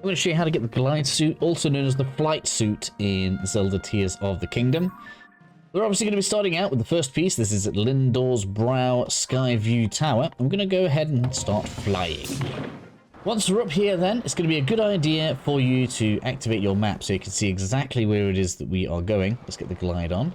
I'm going to show you how to get the glide suit, also known as the flight suit in Zelda Tears of the Kingdom. We're obviously going to be starting out with the first piece. This is at Lindor's Brow Sky View Tower. I'm going to go ahead and start flying. Once we're up here then, it's going to be a good idea for you to activate your map so you can see exactly where it is that we are going. Let's get the glide on.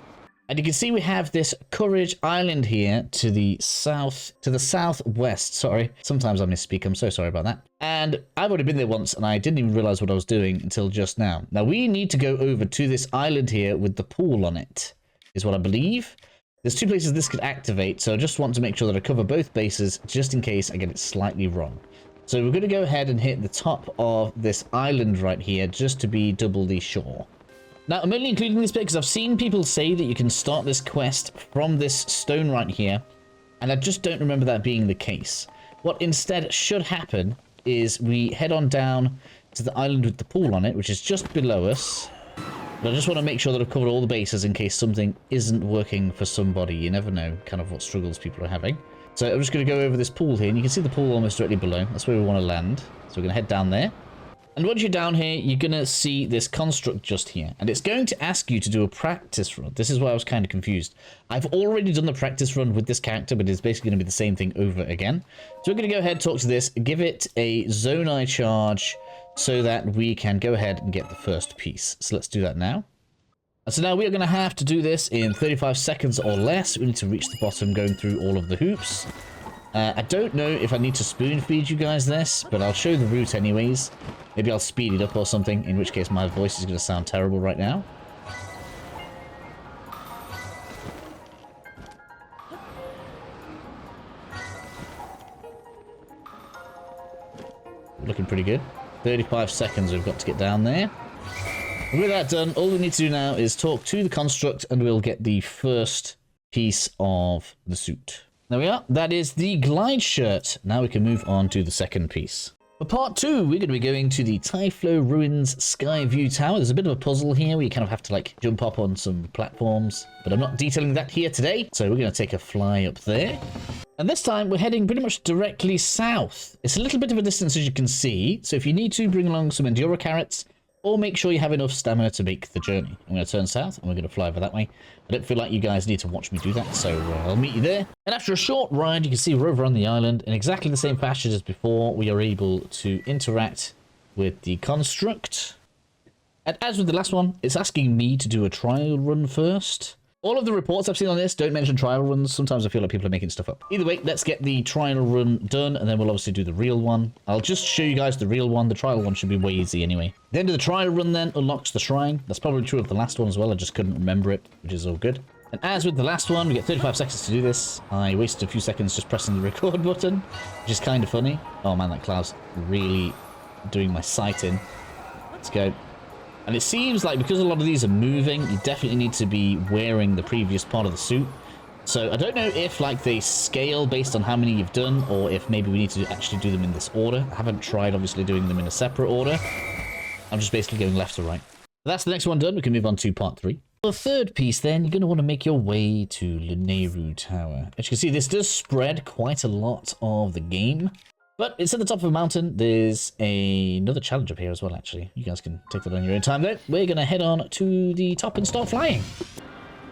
And you can see we have this Courage Island here to the southwest. Sorry, sometimes I misspeak. I'm so sorry about that. And I've already been there once and I didn't even realize what I was doing until just now. Now we need to go over to this island here with the pool on it, is what I believe. There's two places this could activate, so I just want to make sure that I cover both bases just in case I get it slightly wrong. So we're going to go ahead and hit the top of this island right here just to be doubly sure. Now, I'm only including this bit because I've seen people say that you can start this quest from this stone right here, and I just don't remember that being the case. What instead should happen is we head on down to the island with the pool on it, which is just below us. But I just want to make sure that I've covered all the bases in case something isn't working for somebody. You never know kind of what struggles people are having. So I'm just going to go over this pool here, and you can see the pool almost directly below. That's where we want to land. So we're going to head down there. And once you're down here, you're going to see this construct just here. And it's going to ask you to do a practice run. This is why I was kind of confused. I've already done the practice run with this character, but it's basically going to be the same thing over again. So we're going to go ahead, talk to this, give it a Zonai charge so that we can go ahead and get the first piece. So let's do that now. And so now we are going to have to do this in 35 seconds or less. We need to reach the bottom going through all of the hoops. I don't know if I need to spoon feed you guys this, but I'll show the route anyways. Maybe I'll speed it up or something, in which case my voice is going to sound terrible right now. Looking pretty good. 35 seconds we've got to get down there. With that done, all we need to do now is talk to the construct and we'll get the first piece of the suit. There we are. That is the glide shirt. Now we can move on to the second piece. For part 2, we're going to be going to the Typhlo Ruins Sky View Tower. There's a bit of a puzzle here where you kind of have to like jump up on some platforms, but I'm not detailing that here today. So we're going to take a fly up there. And this time we're heading pretty much directly south. It's a little bit of a distance as you can see. So if you need to, bring along some Endura carrots, or make sure you have enough stamina to make the journey. I'm going to turn south, and we're going to fly over that way. I don't feel like you guys need to watch me do that, so I'll meet you there. And after a short ride, you can see we're over on the island. In exactly the same fashion as before, we are able to interact with the construct. And as with the last one, it's asking me to do a trial run first. All of the reports I've seen on this don't mention trial runs. Sometimes I feel like people are making stuff up. Either way, let's get the trial run done, and then we'll obviously do the real one. I'll just show you guys the real one. The trial one should be way easy anyway. The end of the trial run then unlocks the shrine. That's probably true of the last one as well. I just couldn't remember it, which is all good. And as with the last one, we get 35 seconds to do this. I wasted a few seconds just pressing the record button, which is kind of funny. Oh man, that cloud's really doing my sight in. Let's go. And it seems like because a lot of these are moving, you definitely need to be wearing the previous part of the suit. So I don't know if like they scale based on how many you've done, or if maybe we need to actually do them in this order. I haven't tried obviously doing them in a separate order. I'm just basically going left to right. That's the next one done. We can move on to part 3. For the third piece then, you're going to want to make your way to Luneru Tower. As you can see, this does spread quite a lot of the game. But it's at the top of a mountain. There's another challenge up here as well, actually. You guys can take that on your own time, though. We're going to head on to the top and start flying.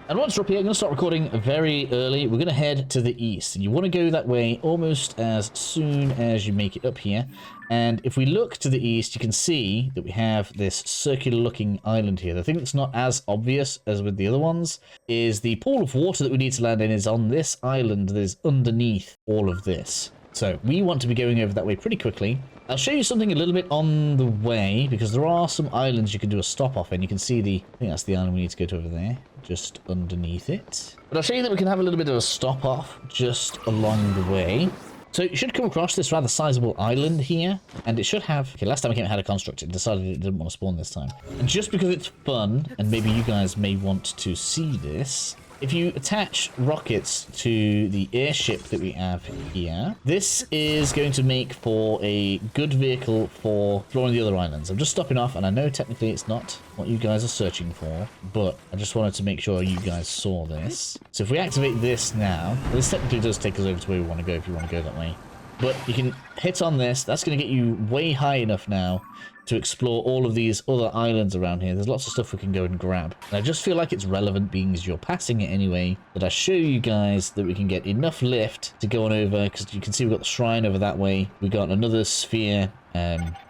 And once we're up here, I'm going to start recording very early. We're going to head to the east. And you want to go that way almost as soon as you make it up here. And if we look to the east, you can see that we have this circular-looking island here. The thing that's not as obvious as with the other ones is the pool of water that we need to land in is on this island that is underneath all of this. So we want to be going over that way pretty quickly. I'll show you something a little bit on the way, because there are some islands you can do a stop off in. You can see I think that's the island we need to go to over there, just underneath it. But I'll show you that we can have a little bit of a stop off just along the way. So you should come across this rather sizable island here, and it should have... Okay, last time I came it had a construct. It decided it didn't want to spawn this time. And just because it's fun, and maybe you guys may want to see this... If you attach rockets to the airship that we have here, this is going to make for a good vehicle for exploring the other islands. I'm just stopping off, and I know technically it's not what you guys are searching for, but I just wanted to make sure you guys saw this. So if we activate this now, this technically does take us over to where we want to go if you want to go that way. But you can hit on this, that's going to get you way high enough now to explore all of these other islands around here. There's lots of stuff we can go and grab. And I just feel like it's relevant, being as you're passing it anyway, that I show you guys that we can get enough lift to go on over, because you can see we've got the shrine over that way. We've got another sphere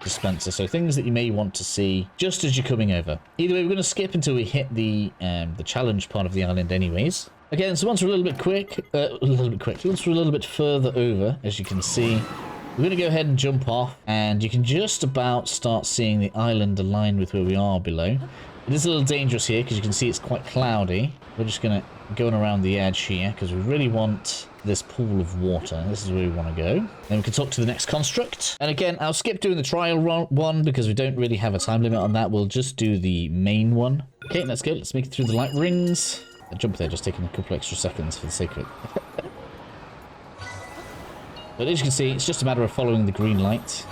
dispenser, so things that you may want to see just as you're coming over. Either way, we're going to skip until we hit the challenge part of the island anyways. Again, so once we're a little bit quick, once we're a little bit further over, as you can see, we're going to go ahead and jump off, and you can just about start seeing the island align with where we are below. It is a little dangerous here because you can see it's quite cloudy. We're just going to go around the edge here because we really want this pool of water. This is where we want to go. Then we can talk to the next construct. And again, I'll skip doing the trial one because we don't really have a time limit on that. We'll just do the main one. Okay, let's go. Let's make it through the light rings. That jump there just taking a couple extra seconds for the sake of it. But as you can see, it's just a matter of following the green light.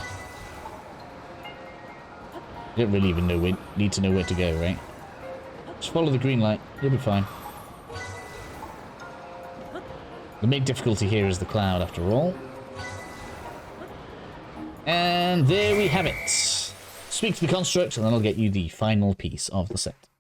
You don't really even need to know where to go, right? Just follow the green light. You'll be fine. The main difficulty here is the cloud, after all. And there we have it. Speak to the construct, and then I'll get you the final piece of the set.